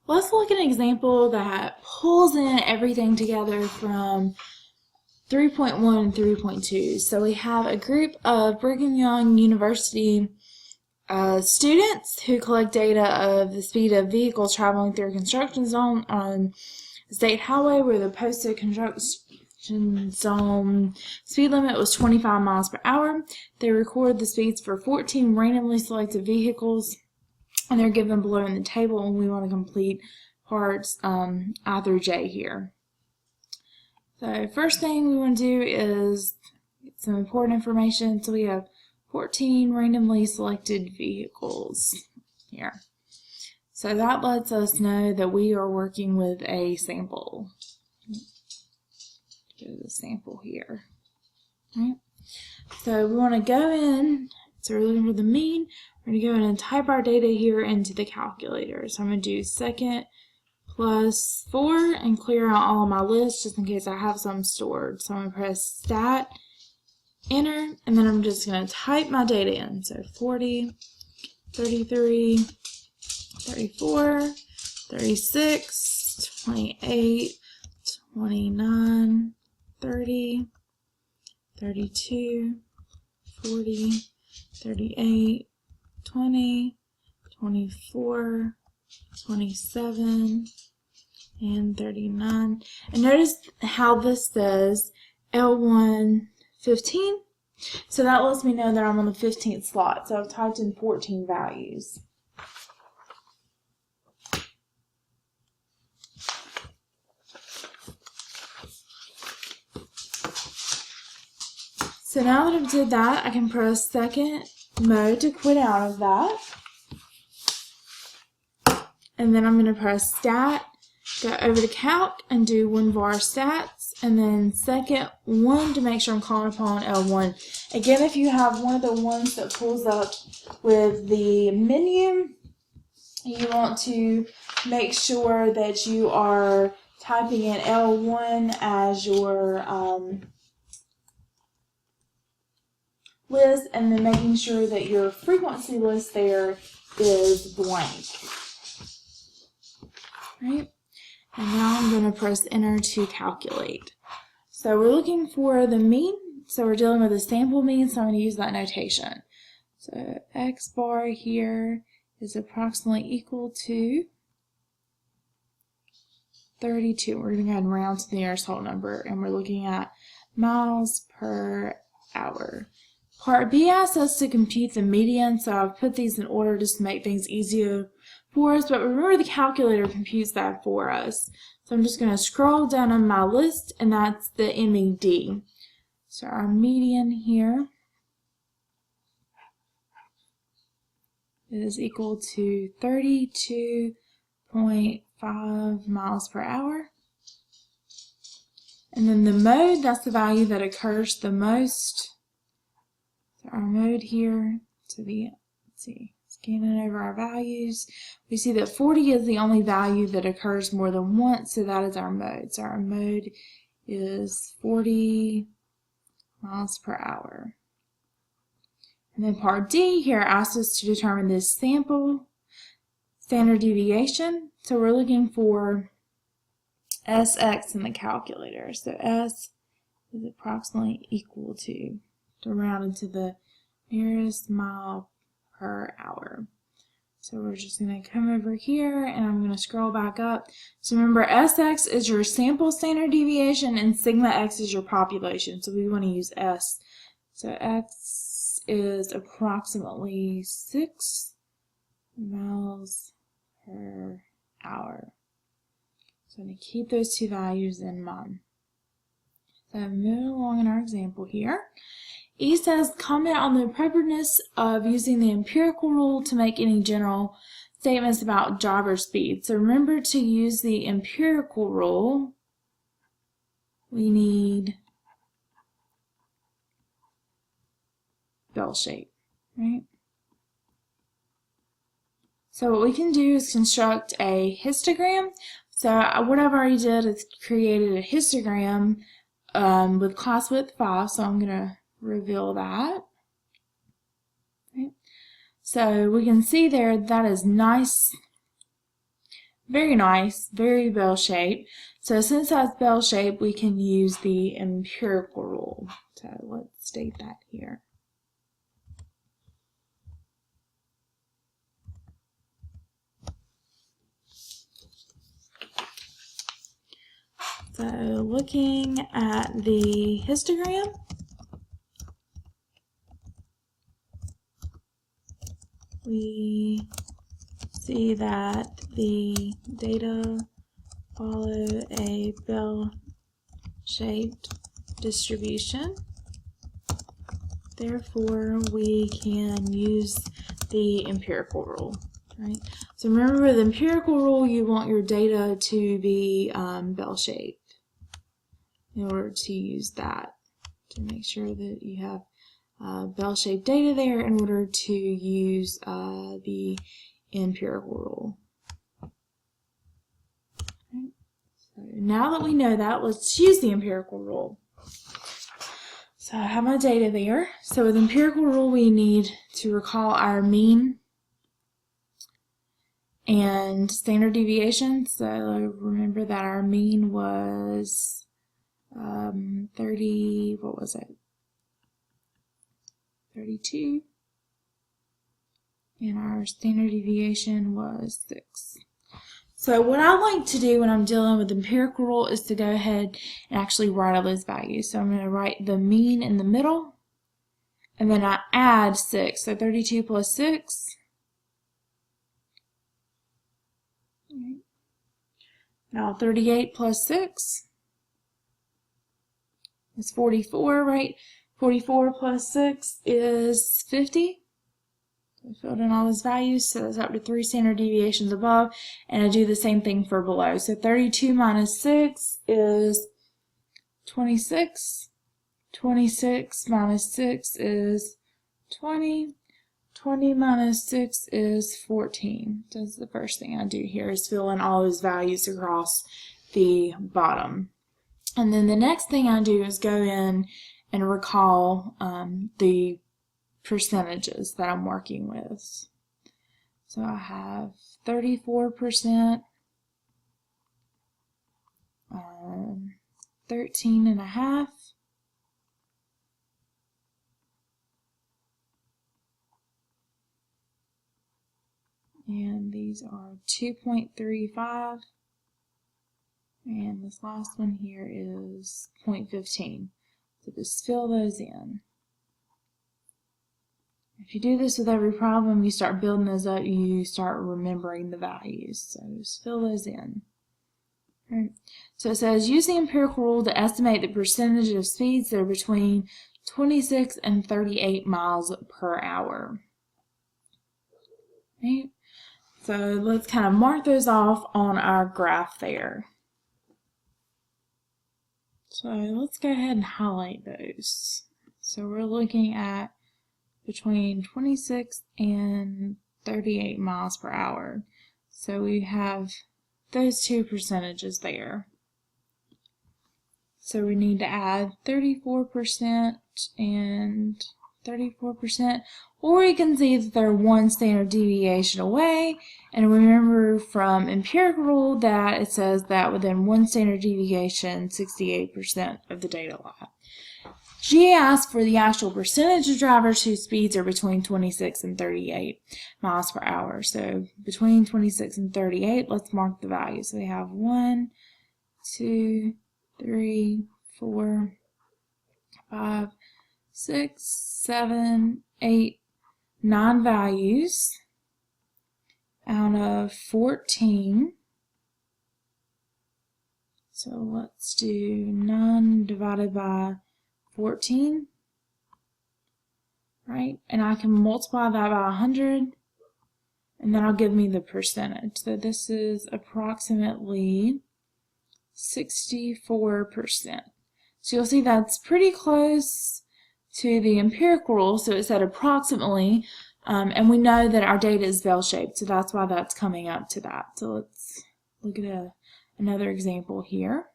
Let's look at an example that pulls in everything together from 3.1 and 3.2. So we have a group of Brigham Young University students who collect data of the speed of vehicles traveling through a construction zone on a state highway where the posted construction zone speed limit was 25 miles per hour. They record the speeds for 14 randomly selected vehicles, and they're given below in the table, and we want to complete parts I through J here. So first thing we want to do is get some important information. So we have 14 randomly selected vehicles here. So that lets us know that we are working with a sample. Go to the sample here. Right. So we want to go in, so we're looking for the mean. We're going to go in and type our data here into the calculator. So I'm going to do second plus 4 and clear out all of my lists just in case I have some stored. So I'm going to press stat, enter, and then I'm just going to type my data in. So 40, 33, 34, 36, 28, 29, 30, 32, 40, 38, 20, 24, 27, and 39. And notice how this says L1 15. So that lets me know that I'm on the 15th slot. So I've typed in 14 values. So now that I've did that, I can press second mode to quit out of that. And then I'm going to press stat, go over to calc and do one var stats, and then second one to make sure I'm calling upon L1. Again, if you have one of the ones that pulls up with the menu, you want to make sure that you are typing in L1 as your list, and then making sure that your frequency list there is blank. Right? And now I'm going to press enter to calculate. So we're looking for the mean, so we're dealing with a sample mean, so I'm going to use that notation. So x bar here is approximately equal to 32. We're going to go ahead and round to the nearest whole number, and we're looking at miles per hour. Part B asks us to compute the median, so I've put these in order just to make things easier for us, but remember the calculator computes that for us. So I'm just going to scroll down on my list, and that's the MED. So our median here is equal to 32.5 miles per hour. And then the mode, that's the value that occurs the most. So our mode here, so let's see, scanning over our values, we see that 40 is the only value that occurs more than once, so that is our mode. So our mode is 40 miles per hour. And then part D here asks us to determine this sample standard deviation. So we're looking for SX in the calculator. So S is approximately equal to round into the nearest mile per hour. So we're just going to come over here, and I'm going to scroll back up. So remember, SX is your sample standard deviation, and sigma X is your population. So we want to use S. So X is approximately 6 miles per hour. So I'm going to keep those two values in mind. So moving along in our example here. E says, comment on the appropriateness of using the empirical rule to make any general statements about driver speed. So remember, to use the empirical rule, we need bell shape, right? So what we can do is construct a histogram. So what I've already did is created a histogram with class width 5, so I'm going to reveal that. Okay. So we can see there that is nice Very nice, very bell-shaped. So since that's bell-shaped, we can use the empirical rule. So let's state that here. So looking at the histogram, we see that the data follow a bell-shaped distribution. Therefore, we can use the empirical rule. Right? So remember, with the empirical rule, you want your data to be bell-shaped in order to use that, to make sure that you have bell-shaped data there in order to use the empirical rule. Okay. So now that we know that, let's use the empirical rule. So I have my data there. So with empirical rule, we need to recall our mean and standard deviation. So remember that our mean was 32, and our standard deviation was 6. So what I like to do when I'm dealing with empirical rule is to go ahead and actually write all those values. So I'm going to write the mean in the middle, and then I add 6. So 32 plus 6. Now 38 plus 6 is 44, right? 44 plus 6 is 50. I filled in all those values, so that's up to 3 standard deviations above, and I do the same thing for below. So 32 minus 6 is 26. 26 minus 6 is 20. 20 minus 6 is 14. So that's the first thing I do here, is fill in all those values across the bottom. And then the next thing I do is go in and recall the percentages that I'm working with. So I have 34%, 13.5%, and these are 2.35, and this last one here is 0.15. So just fill those in. If you do this with every problem, you start building those up, you start remembering the values. So just fill those in. Right. So it says, use the empirical rule to estimate the percentage of speeds that are between 26 and 38 miles per hour. Right. So let's kind of mark those off on our graph there. So let's go ahead and highlight those. So we're looking at between 26 and 38 miles per hour. So we have those two percentages there. So we need to add 34% and 34%, or you can see that they're 1 standard deviation away. And remember from empirical rule that it says that within 1 standard deviation, 68% of the data lie. G asks for the actual percentage of drivers whose speeds are between 26 and 38 miles per hour. So between 26 and 38, let's mark the values. So we have 1, 2, 3, 4, 5, 6, 7, 8, 9 values out of 14. So let's do 9 divided by 14, right? And I can multiply that by 100, and that'll give me the percentage. So this is approximately 64%. So you'll see that's pretty close to the empirical rule, so it said approximately, and we know that our data is bell-shaped, so that's why that's coming up to that. So let's look at another example here.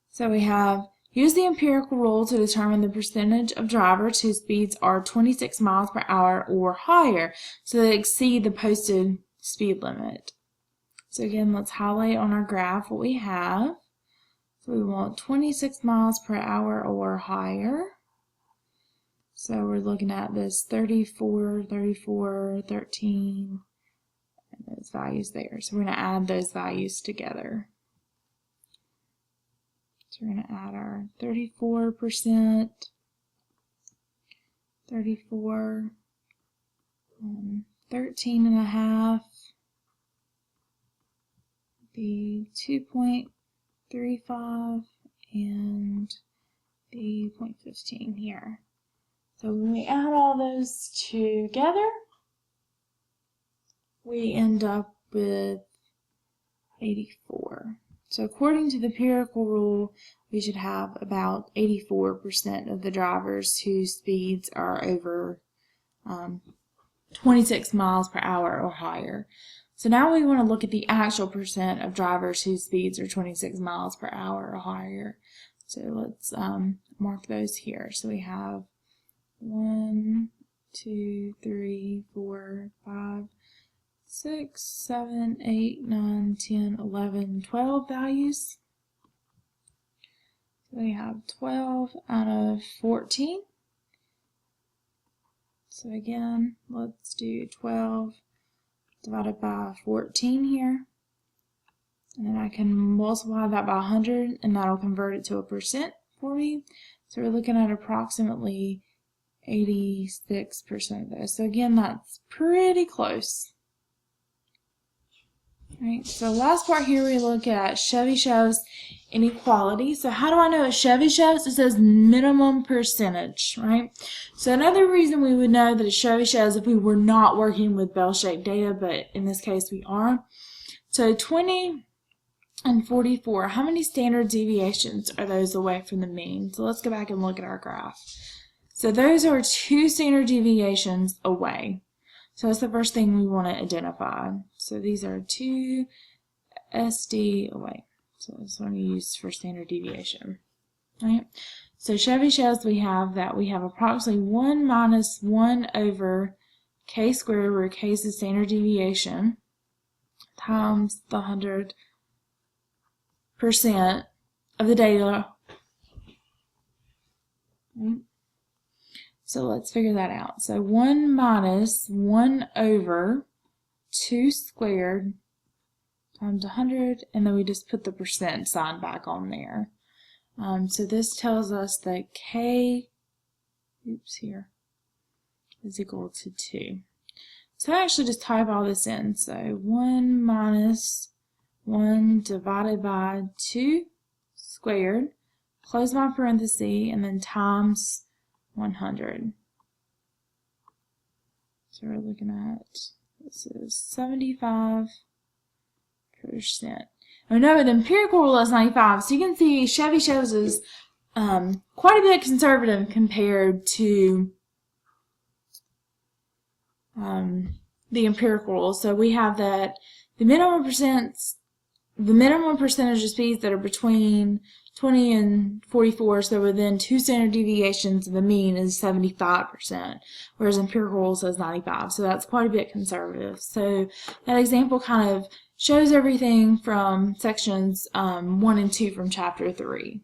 So we have, use the empirical rule to determine the percentage of drivers whose speeds are 26 miles per hour or higher, so they exceed the posted speed limit. So again, let's highlight on our graph what we have. So we want 26 miles per hour or higher. So we're looking at this 34, 34, 13, and those values there. So we're going to add those values together. So we're going to add our 34%, 34, 13.5, the 2.35, and the 0.15 here. So when we add all those together, we end up with 84. So according to the empirical rule, we should have about 84% of the drivers whose speeds are over 26 miles per hour or higher. So now we want to look at the actual percent of drivers whose speeds are 26 miles per hour or higher. So let's mark those here. So we have 1, 2, 3, 4, 5, 6, 7, 8, 9, 10, 11, 12 values. So we have 12 out of 14. So again, let's do 12 divided by 14 here. And then I can multiply that by 100 and that'll convert it to a percent for me. So we're looking at approximately 86% of those. So again, that's pretty close. Right, so last part here we look at Chebyshev inequality. So how do I know it's Chebyshev? It says minimum percentage, right? So another reason we would know that it's Chebyshev is if we were not working with bell-shaped data, but in this case we are. So 20 and 44, how many standard deviations are those away from the mean? So let's go back and look at our graph. So those are 2 standard deviations away. So that's the first thing we want to identify. So these are 2 SD away. So that's what we use for standard deviation. Right? So Chebyshev's we have approximately 1 minus 1 over k squared, where k is the standard deviation, times the 100% of the data. Right? So let's figure that out. So 1 minus 1 over 2 squared times 100, and then we just put the percent sign back on there. So this tells us that k, here, is equal to 2. So I actually just type all this in. So 1 minus 1 divided by 2 squared, close my parenthesis, and then times 100. So we're looking at, this is 75%. I know the empirical rule is 95, so you can see Chebyshev's is quite a bit conservative compared to the empirical rule. So we have that the minimum percentage of speeds that are between 20 and 44, so within 2 standard deviations of the mean, is 75%, whereas empirical rule says 95, so that's quite a bit conservative. So that example kind of shows everything from sections 1 and 2 from chapter 3.